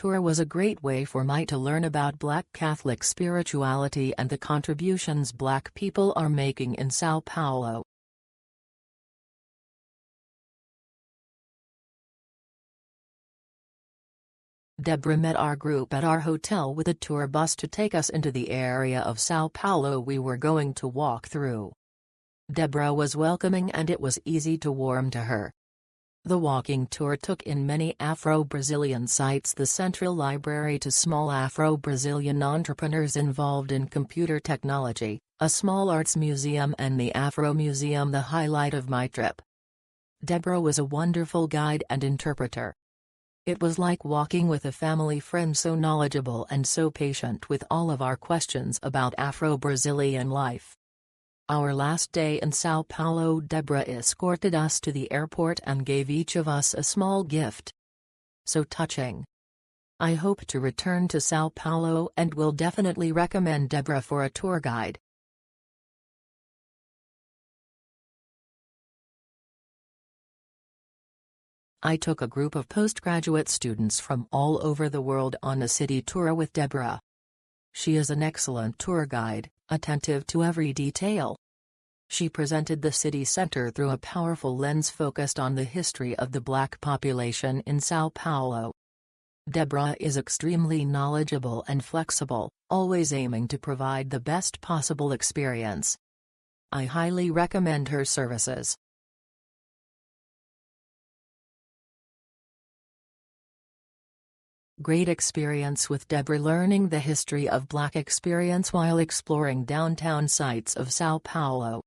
tour was a great way for me to learn about Black Catholic spirituality and the contributions Black people are making in São Paulo. Deborah met our group at our hotel with a tour bus to take us into the area of São Paulo we were going to walk through. Deborah was welcoming and it was easy to warm to her. The walking tour took in many Afro-Brazilian sites, the Central Library to small Afro-Brazilian entrepreneurs involved in computer technology, a small arts museum and the Afro Museum, the highlight of my trip. Deborah was a wonderful guide and interpreter. It was like walking with a family friend, so knowledgeable and so patient with all of our questions about Afro-Brazilian life. Our last day in São Paulo, Deborah escorted us to the airport and gave each of us a small gift. So touching. I hope to return to São Paulo and will definitely recommend Deborah for a tour guide. I took a group of postgraduate students from all over the world on a city tour with Deborah. She is an excellent tour guide, attentive to every detail. She presented the city center through a powerful lens focused on the history of the Black population in São Paulo. Deborah is extremely knowledgeable and flexible, always aiming to provide the best possible experience. I highly recommend her services. Great experience with Deborah, learning the history of Black experience while exploring downtown sites of São Paulo.